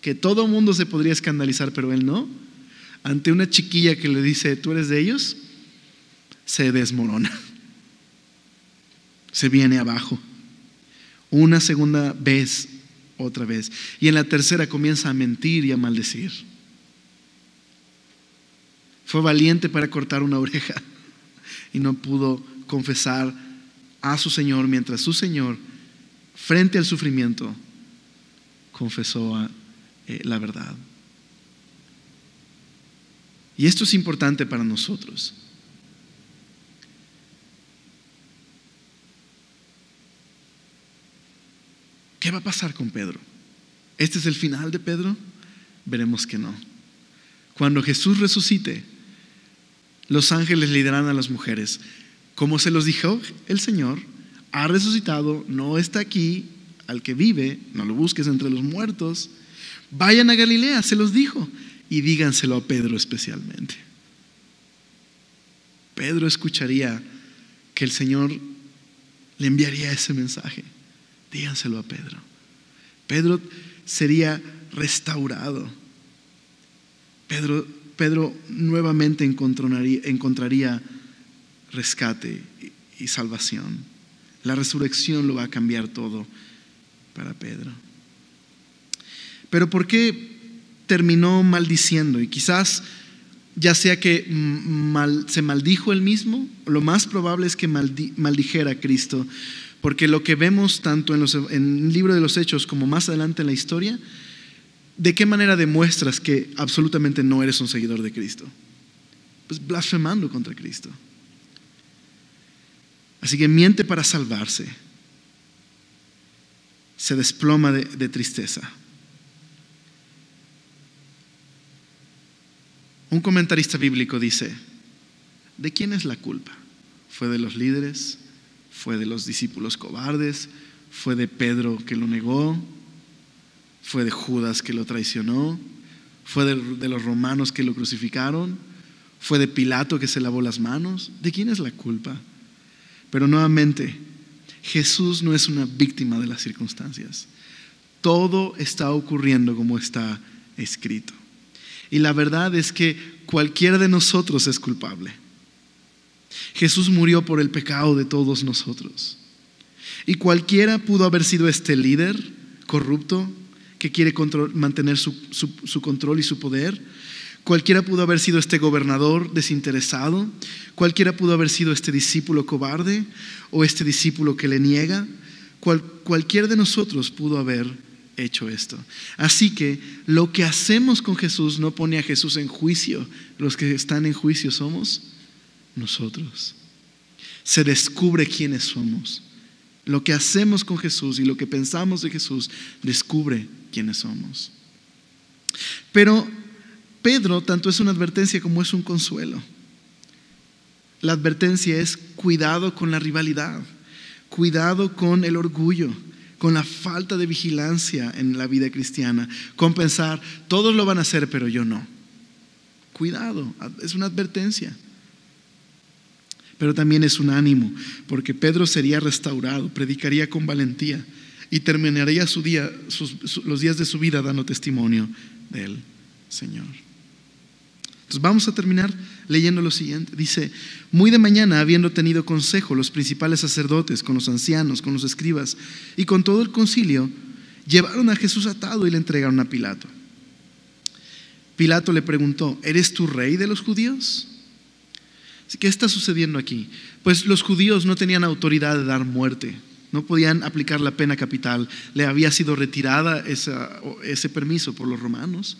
que todo mundo se podría escandalizar, pero él no, ante una chiquilla que le dice: tú eres de ellos, se desmorona, se viene abajo. Una segunda vez, otra vez, y en la tercera comienza a mentir y a maldecir. Fue valiente para cortar una oreja y no pudo confesar a su Señor, mientras su Señor, frente al sufrimiento, confesó la verdad. Y esto es importante para nosotros. ¿Qué va a pasar con Pedro? ¿Este es el final de Pedro? Veremos que no. Cuando Jesús resucite, los ángeles le dirán a las mujeres: como se los dijo el Señor, ha resucitado, no está aquí, al que vive, no lo busques entre los muertos. Vayan a Galilea, se los dijo, y díganselo a Pedro especialmente. Pedro escucharía que el Señor le enviaría ese mensaje. Díganselo a Pedro. Pedro sería restaurado. Pedro nuevamente encontraría rescate y salvación. La resurrección lo va a cambiar todo para Pedro. Pero ¿por qué terminó maldiciendo? Y quizás ya sea que se maldijo él mismo, lo más probable es que maldijera a Cristo, porque lo que vemos tanto en el libro de los Hechos como más adelante en la historia, ¿de qué manera demuestras que absolutamente no eres un seguidor de Cristo? Pues blasfemando contra Cristo. Así que miente para salvarse. Se desploma de tristeza. Un comentarista bíblico dice: ¿de quién es la culpa? ¿Fue de los líderes? ¿Fue de los discípulos cobardes? ¿Fue de Pedro que lo negó? ¿Fue de Judas que lo traicionó? ¿Fue de los romanos que lo crucificaron? ¿Fue de Pilato que se lavó las manos? ¿De quién es la culpa? Pero nuevamente, Jesús no es una víctima de las circunstancias. Todo está ocurriendo como está escrito. Y la verdad es que cualquiera de nosotros es culpable. Jesús murió por el pecado de todos nosotros. Y cualquiera pudo haber sido este líder corrupto que quiere mantener su control y su poder. Cualquiera pudo haber sido este gobernador desinteresado. Cualquiera pudo haber sido este discípulo cobarde o este discípulo que le niega. Cualquiera de nosotros pudo haber hecho esto. Así que lo que hacemos con Jesús no pone a Jesús en juicio. Los que están en juicio somos nosotros. Se descubre quiénes somos. Lo que hacemos con Jesús y lo que pensamos de Jesús descubre quiénes somos. Pero Pedro tanto es una advertencia como es un consuelo. La advertencia es cuidado con la rivalidad, cuidado con el orgullo, con la falta de vigilancia en la vida cristiana, con pensar todos lo van a hacer pero yo no. Cuidado, es una advertencia. Pero también es un ánimo, porque Pedro sería restaurado, predicaría con valentía y terminaría los días de su vida dando testimonio del Señor. Entonces vamos a terminar leyendo lo siguiente. Dice: muy de mañana, habiendo tenido consejo los principales sacerdotes con los ancianos, con los escribas y con todo el concilio, llevaron a Jesús atado y le entregaron a Pilato. Pilato le preguntó: ¿eres tú rey de los judíos? ¿Qué está sucediendo aquí? Pues los judíos no tenían autoridad de dar muerte, no podían aplicar la pena capital, le había sido retirada ese permiso por los romanos.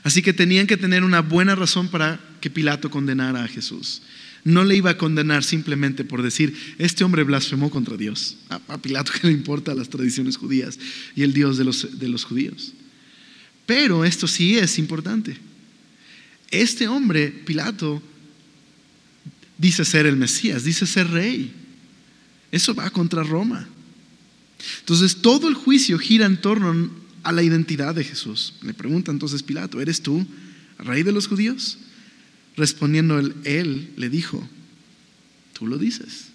Así que tenían que tener una buena razón para que Pilato condenara a Jesús. No le iba a condenar simplemente por decir: este hombre blasfemó contra Dios. A Pilato, ¿qué le importa las tradiciones judías y el Dios de los judíos? Pero esto sí es importante. Este hombre, Pilato, dice ser el Mesías, dice ser rey. Eso va contra Roma. Entonces todo el juicio gira en torno a la identidad de Jesús. Le pregunta entonces Pilato: ¿eres tú rey de los judíos? Respondiendo él le dijo: tú lo dices.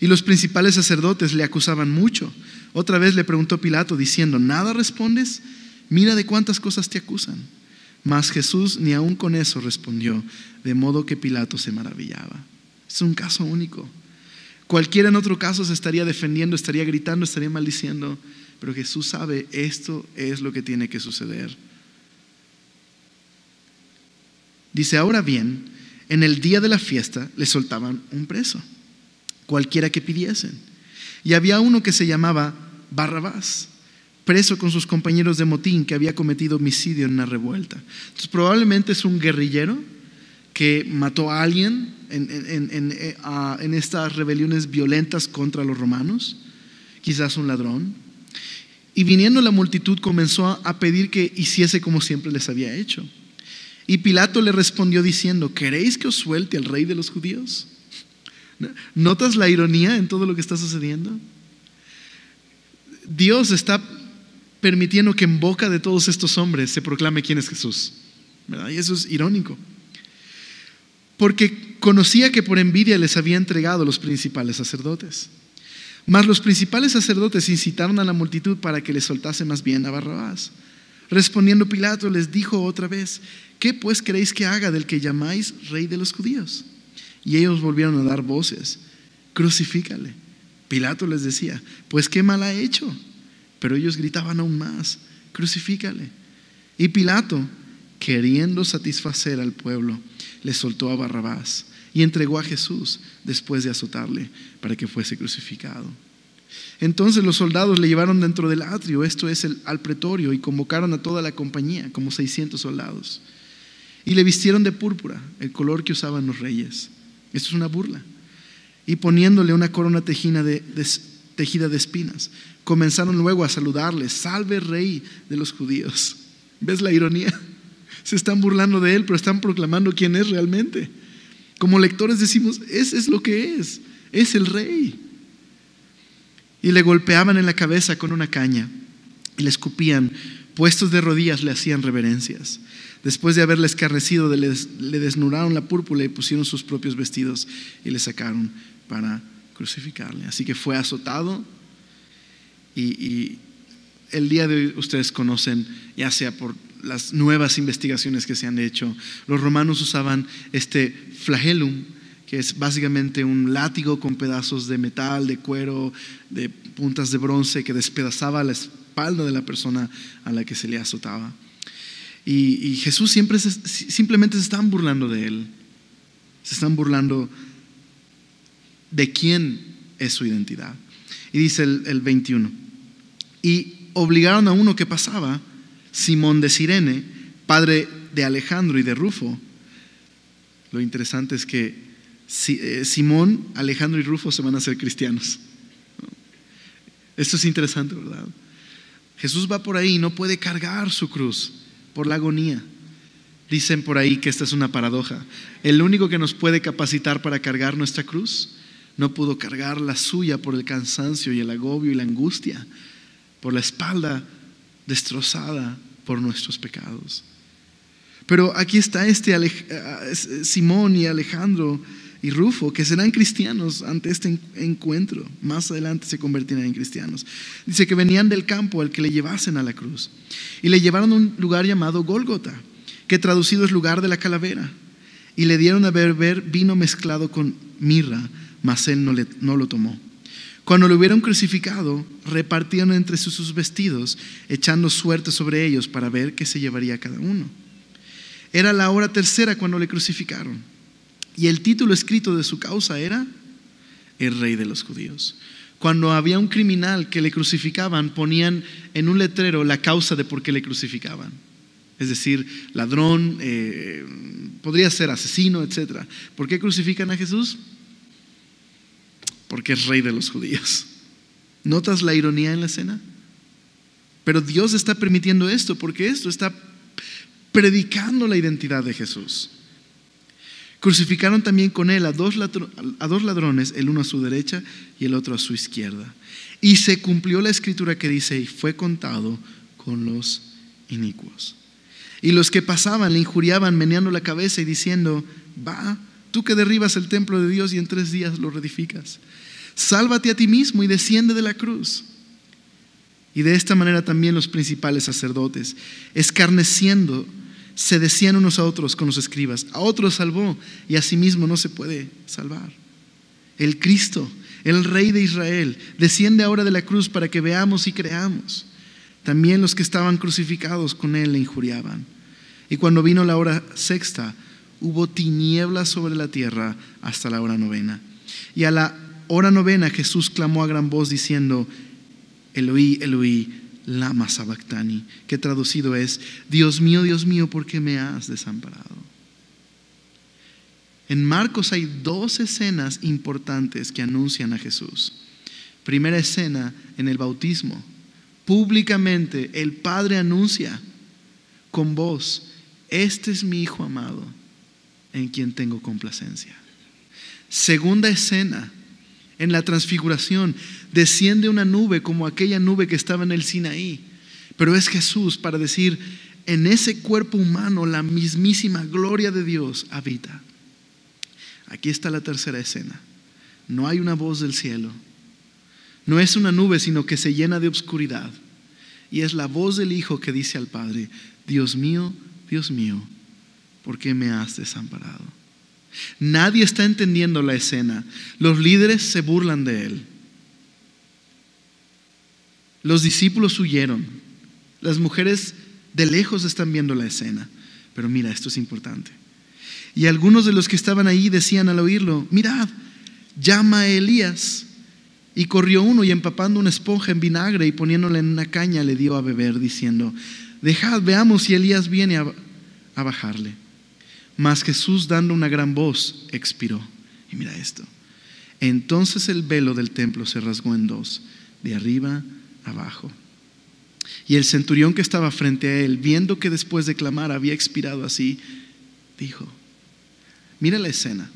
Y los principales sacerdotes le acusaban mucho. Otra vez le preguntó Pilato diciendo: ¿nada respondes? Mira de cuántas cosas te acusan. Mas Jesús ni aun con eso respondió, de modo que Pilato se maravillaba. Es un caso único. Cualquiera en otro caso se estaría defendiendo, estaría gritando, estaría maldiciendo, pero Jesús sabe: esto es lo que tiene que suceder. Dice: ahora bien, en el día de la fiesta le soltaban un preso, cualquiera que pidiesen. Y había uno que se llamaba Barrabás, preso con sus compañeros de motín, que había cometido homicidio en una revuelta. Entonces probablemente es un guerrillero que mató a alguien en estas rebeliones violentas contra los romanos, quizás un ladrón. Y viniendo la multitud comenzó a pedir que hiciese como siempre les había hecho. Y Pilato le respondió diciendo: ¿queréis que os suelte al rey de los judíos? ¿Notas la ironía en todo lo que está sucediendo? Dios está permitiendo que en boca de todos estos hombres se proclame quién es Jesús, ¿verdad? Y eso es irónico, porque conocía que por envidia les había entregado a los principales sacerdotes. Mas los principales sacerdotes incitaron a la multitud para que le soltase más bien a Barrabás. Respondiendo Pilato les dijo otra vez: ¿qué pues queréis que haga del que llamáis rey de los judíos? Y ellos volvieron a dar voces: crucifícale. Pilato les decía: pues qué mal ha hecho. Pero ellos gritaban aún más: crucifícale. Y Pilato, queriendo satisfacer al pueblo, le soltó a Barrabás y entregó a Jesús después de azotarle para que fuese crucificado. Entonces los soldados le llevaron dentro del atrio, esto es al pretorio, y convocaron a toda la compañía, como 600 soldados, y le vistieron de púrpura, el color que usaban los reyes. Esto es una burla. Y poniéndole una corona tejida de espinas, comenzaron luego a saludarle: salve rey de los judíos. ¿Ves la ironía? Se están burlando de él, pero están proclamando quién es realmente. Como lectores decimos: ese es lo que es el rey. Y le golpeaban en la cabeza con una caña y le escupían, puestos de rodillas le hacían reverencias. Después de haberle escarnecido, le desnudaron la púrpura y pusieron sus propios vestidos y le sacaron para crucificarle. Así que fue azotado y el día de hoy ustedes conocen, ya sea por las nuevas investigaciones que se han hecho, los romanos usaban este flagellum, que es básicamente un látigo con pedazos de metal, de cuero, de puntas de bronce que despedazaba la espalda de la persona a la que se le azotaba. Y Jesús simplemente se están burlando de él. Se están burlando de quién es su identidad. Y dice el 21: y obligaron a uno que pasaba, Simón de Cirene, padre de Alejandro y de Rufo. Lo interesante es que Simón, Alejandro y Rufo se van a hacer cristianos. Esto es interesante, ¿verdad? Jesús va por ahí y no puede cargar su cruz por la agonía. Dicen por ahí que esta es una paradoja. El único que nos puede capacitar para cargar nuestra cruz no pudo cargar la suya por el cansancio y el agobio y la angustia, por la espalda destrozada por nuestros pecados. Pero aquí está Simón y Alejandro y Rufo, que serán cristianos ante este encuentro. Más adelante se convertirán en cristianos. Dice que venían del campo al que le llevasen a la cruz, y le llevaron a un lugar llamado Gólgota, que traducido es lugar de la calavera, y le dieron a beber vino mezclado con mirra, mas él no lo tomó. Cuando lo hubieron crucificado, repartieron entre sus vestidos, echando suerte sobre ellos para ver qué se llevaría cada uno. Era la hora tercera cuando le crucificaron, y el título escrito de su causa era El Rey de los Judíos. Cuando había un criminal que le crucificaban, ponían en un letrero la causa de por qué le crucificaban. Es decir, ladrón, podría ser asesino, etc. ¿Por qué crucifican a Jesús? Porque es Rey de los Judíos. ¿Notas la ironía en la escena? Pero Dios está permitiendo esto porque esto está predicando la identidad de Jesús. Crucificaron también con él a dos ladrones, el uno a su derecha y el otro a su izquierda. Y se cumplió la escritura que dice: y fue contado con los inicuos. Y los que pasaban le injuriaban, meneando la cabeza y diciendo: va, tú que derribas el templo de Dios y en 3 días lo reedificas, sálvate a ti mismo y desciende de la cruz. Y de esta manera también los principales sacerdotes, escarneciendo, se decían unos a otros con los escribas: a otros salvó y a sí mismo no se puede salvar. El Cristo, el Rey de Israel, desciende ahora de la cruz para que veamos y creamos. También los que estaban crucificados con él le injuriaban. Y cuando vino la hora sexta, hubo tinieblas sobre la tierra hasta la hora 9. Y a la hora 9 Jesús clamó a gran voz diciendo: Eloí, Eloí, lama sabactani, que traducido es: Dios mío, ¿por qué me has desamparado? En Marcos hay 2 escenas importantes que anuncian a Jesús. Primera escena, en el bautismo. Públicamente el Padre anuncia con voz: este es mi Hijo amado, en quien tengo complacencia. Segunda escena, en la transfiguración, desciende una nube como aquella nube que estaba en el Sinaí, pero es Jesús para decir: en ese cuerpo humano la mismísima gloria de Dios habita. Aquí está la tercera escena. No hay una voz del cielo, no es una nube, sino que se llena de obscuridad, y es la voz del Hijo que dice al Padre: Dios mío, ¿por qué me has desamparado? Nadie está entendiendo la escena. Los líderes se burlan de él. Los discípulos huyeron. Las mujeres de lejos están viendo la escena. Pero mira, esto es importante. Y algunos de los que estaban ahí decían al oírlo: mirad, llama a Elías. Y corrió uno y empapando una esponja en vinagre y poniéndola en una caña le dio a beber, diciendo: dejad, veamos si Elías viene a bajarle. Mas Jesús, dando una gran voz, expiró. Y mira esto: entonces el velo del templo se rasgó en 2, de arriba a abajo. Y el centurión que estaba frente a él, viendo que después de clamar había expirado así, dijo: mira la escena.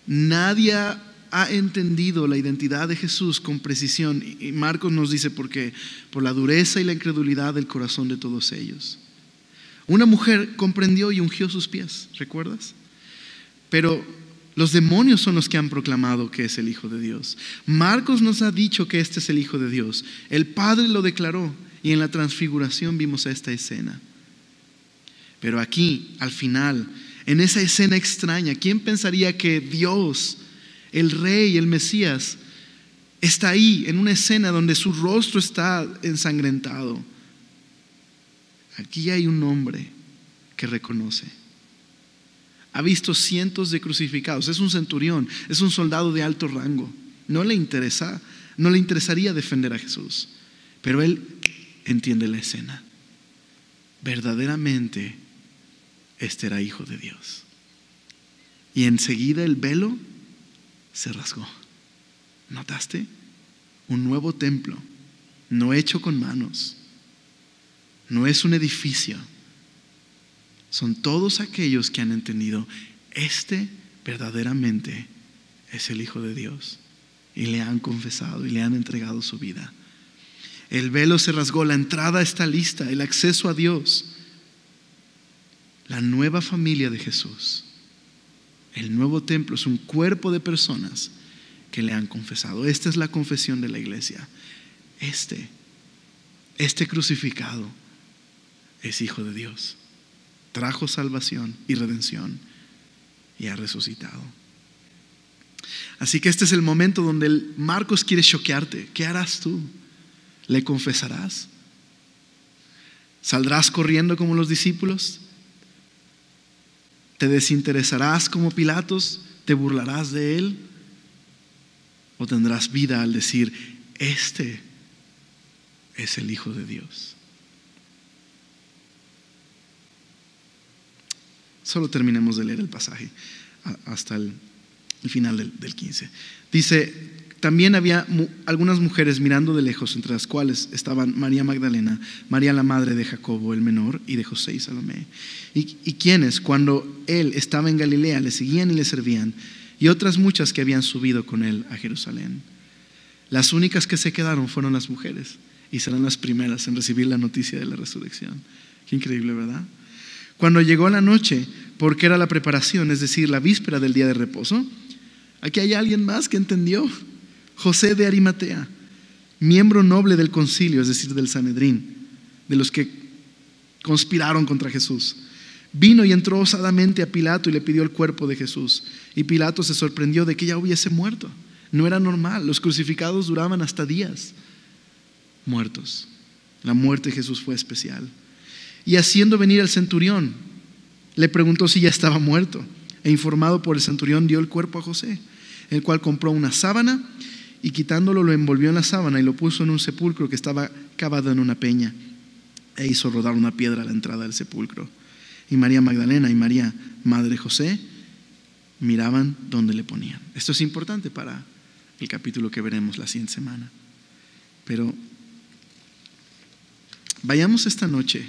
Nadie ha entendido la identidad de Jesús con precisión, y Marcos nos dice por qué: por la dureza y la incredulidad del corazón de todos ellos. Una mujer comprendió y ungió sus pies, ¿recuerdas? Pero Los demonios son los que han proclamado que es el Hijo de Dios. Marcos nos ha dicho que este es el Hijo de Dios. El Padre lo declaró y en la transfiguración vimos esta escena. Pero aquí, al final, en esa escena extraña, ¿quién pensaría que Dios, el Rey, el Mesías, está ahí en una escena donde su rostro está ensangrentado? Aquí hay un hombre que reconoce. Ha visto cientos de crucificados. Es un centurión, es un soldado de alto rango. No le interesaría defender a Jesús, pero él entiende la escena. Verdaderamente este era Hijo de Dios. Y enseguida el velo se rasgó. ¿Notaste? Un nuevo templo, no hecho con manos, no es un edificio. Son todos aquellos que han entendido, este verdaderamente es el Hijo de Dios, y le han confesado y le han entregado su vida. El velo se rasgó, la entrada está lista, el acceso a Dios. La nueva familia de Jesús, el nuevo templo, es un cuerpo de personas que le han confesado. Esta es la confesión de la iglesia. Este crucificado es Hijo de Dios. Trajo salvación y redención y ha resucitado. Así que este es el momento donde Marcos quiere choquearte. ¿Qué harás tú? ¿Le confesarás? ¿Saldrás corriendo como los discípulos? ¿Te desinteresarás como Pilatos? ¿Te burlarás de él? ¿O tendrás vida al decir, este es el Hijo de Dios? Solo terminemos de leer el pasaje hasta el final del 15. Dice, también había algunas mujeres mirando de lejos, entre las cuales estaban María Magdalena, María la madre de Jacobo el menor y de José y Salomé, y quienes cuando él estaba en Galilea le seguían y le servían, y otras muchas que habían subido con él a Jerusalén. Las únicas que se quedaron fueron las mujeres, y serán las primeras en recibir la noticia de la resurrección. Qué increíble, ¿verdad? Cuando llegó la noche, porque era la preparación, es decir, la víspera del día de reposo, aquí hay alguien más que entendió. José de Arimatea, miembro noble del concilio, es decir, del Sanedrín, de los que conspiraron contra Jesús, vino y entró osadamente a Pilato y le pidió el cuerpo de Jesús. Y Pilato se sorprendió de que ya hubiese muerto. No era normal, los crucificados duraban hasta días muertos. La muerte de Jesús fue especial. Y haciendo venir al centurión, le preguntó si ya estaba muerto, e informado por el centurión dio el cuerpo a José, el cual compró una sábana y quitándolo lo envolvió en la sábana y lo puso en un sepulcro que estaba cavado en una peña, e hizo rodar una piedra a la entrada del sepulcro. Y María Magdalena y María, madre de José, miraban dónde le ponían. Esto es importante para el capítulo que veremos la siguiente semana. Pero vayamos esta noche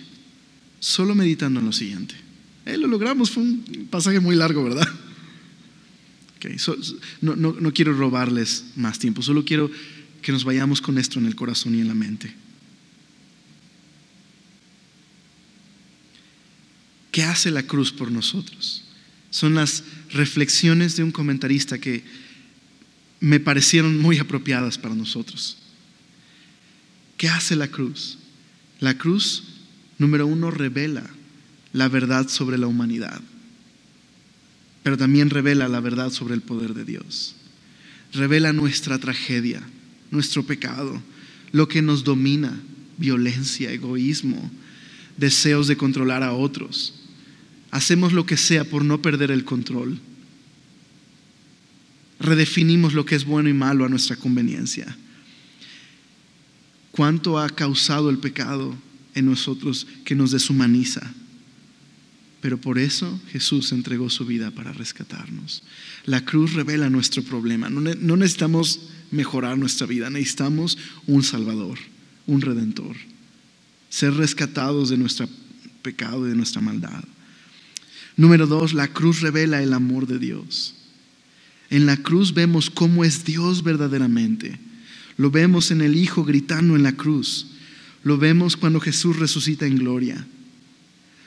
solo meditando en lo siguiente. Lo logramos, fue un pasaje muy largo, ¿verdad? Okay, no quiero robarles más tiempo, solo quiero que nos vayamos con esto en el corazón y en la mente. ¿Qué hace la cruz por nosotros? Son las reflexiones de un comentarista que me parecieron muy apropiadas para nosotros. ¿Qué hace la cruz? La cruz, número uno, revela la verdad sobre la humanidad, pero también revela la verdad sobre el poder de Dios. Revela nuestra tragedia, nuestro pecado, lo que nos domina: violencia, egoísmo, deseos de controlar a otros. Hacemos lo que sea por no perder el control. Redefinimos lo que es bueno y malo a nuestra conveniencia. ¿Cuánto ha causado el pecado en nosotros que nos deshumaniza? Pero por eso Jesús entregó su vida para rescatarnos. La cruz revela nuestro problema. No necesitamos mejorar nuestra vida, necesitamos un Salvador, un Redentor. Ser rescatados de nuestro pecado y de nuestra maldad. Número dos, la cruz revela el amor de Dios. En la cruz vemos cómo es Dios verdaderamente. Lo vemos en el Hijo gritando en la cruz. Lo vemos cuando Jesús resucita en gloria.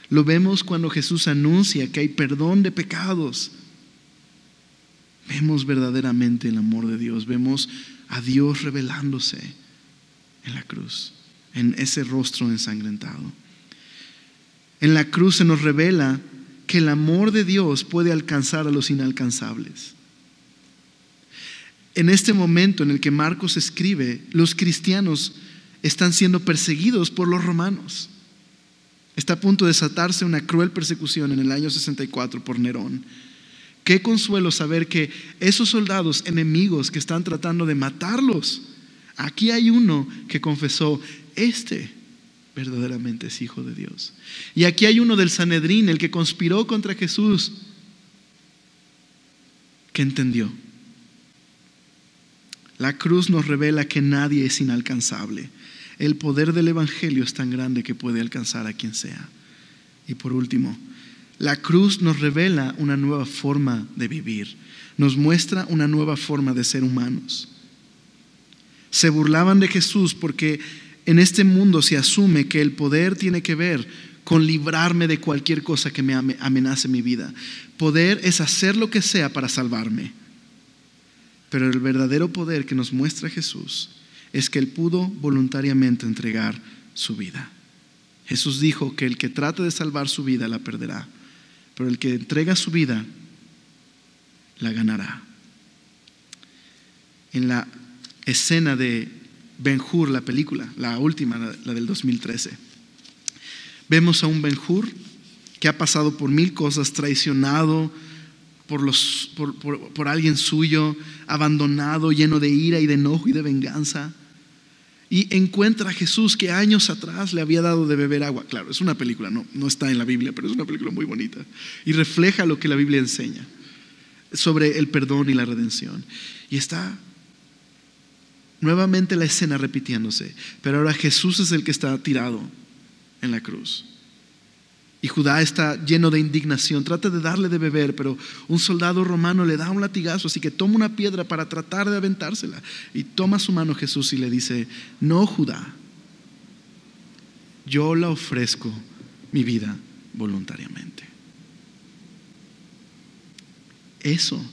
Lo vemos cuando Jesús anuncia que hay perdón de pecados. vemos verdaderamente el amor de Dios, vemos a Dios revelándose en la cruz, en ese rostro ensangrentado. En la cruz se nos revela que el amor de Dios puede alcanzar a los inalcanzables. En este momento en el que Marcos escribe, los cristianos están siendo perseguidos por los romanos. Está a punto de desatarse una cruel persecución en el año 64 por Nerón. Qué consuelo saber que esos soldados enemigos que están tratando de matarlos, aquí hay uno que confesó: este verdaderamente es hijo de Dios. Y aquí hay uno del Sanedrín, el que conspiró contra Jesús, que entendió. La cruz nos revela que nadie es inalcanzable. El poder del Evangelio es tan grande que puede alcanzar a quien sea. Y por último, la cruz nos revela una nueva forma de vivir. Nos muestra una nueva forma de ser humanos. Se burlaban de Jesús porque en este mundo se asume que el poder tiene que ver con librarme de cualquier cosa que me amenace mi vida. Poder es hacer lo que sea para salvarme. Pero el verdadero poder que nos muestra Jesús es que Él pudo voluntariamente entregar su vida. Jesús dijo que el que trata de salvar su vida la perderá, pero el que entrega su vida la ganará. En la escena de Ben-Hur, la película, la última, la del 2013, vemos a un Ben-Hur que ha pasado por 1000 cosas, traicionado por alguien suyo, abandonado, lleno de ira y de enojo y de venganza, y encuentra a Jesús que años atrás le había dado de beber agua. Claro, es una película, no está en la Biblia, pero es una película muy bonita y refleja lo que la Biblia enseña sobre el perdón y la redención. Y está nuevamente la escena repitiéndose, pero ahora Jesús es el que está tirado en la cruz. Y Judá está lleno de indignación, trata de darle de beber, pero un soldado romano le da un latigazo, así que toma una piedra para tratar de aventársela. Y toma su mano Jesús y le dice: no, Judá, yo la ofrezco mi vida voluntariamente. Eso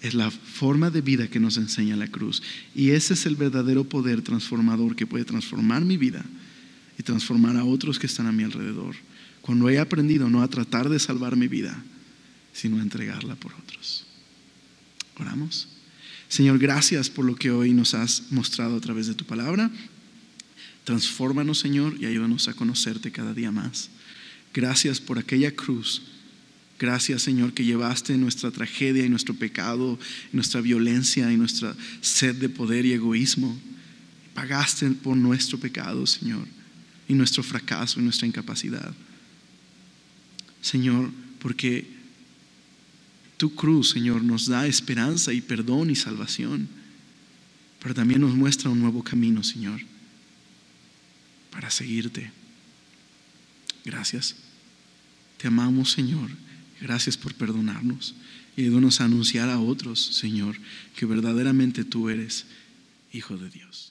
es la forma de vida que nos enseña la cruz. Y ese es el verdadero poder transformador que puede transformar mi vida y transformar a otros que están a mi alrededor. Cuando he aprendido no a tratar de salvar mi vida, sino a entregarla por otros. Oramos. Señor, gracias por lo que hoy nos has mostrado a través de tu palabra. Transfórmanos, Señor, y ayúdanos a conocerte cada día más. Gracias por aquella cruz. Gracias, Señor, que llevaste nuestra tragedia y nuestro pecado, nuestra violencia y nuestra sed de poder y egoísmo. Pagaste por nuestro pecado, Señor, y nuestro fracaso y nuestra incapacidad. Señor, porque tu cruz, Señor, nos da esperanza y perdón y salvación, pero también nos muestra un nuevo camino, Señor, para seguirte. Gracias. Te amamos, Señor. Gracias por perdonarnos y ayúdanos a anunciar a otros, Señor, que verdaderamente tú eres Hijo de Dios.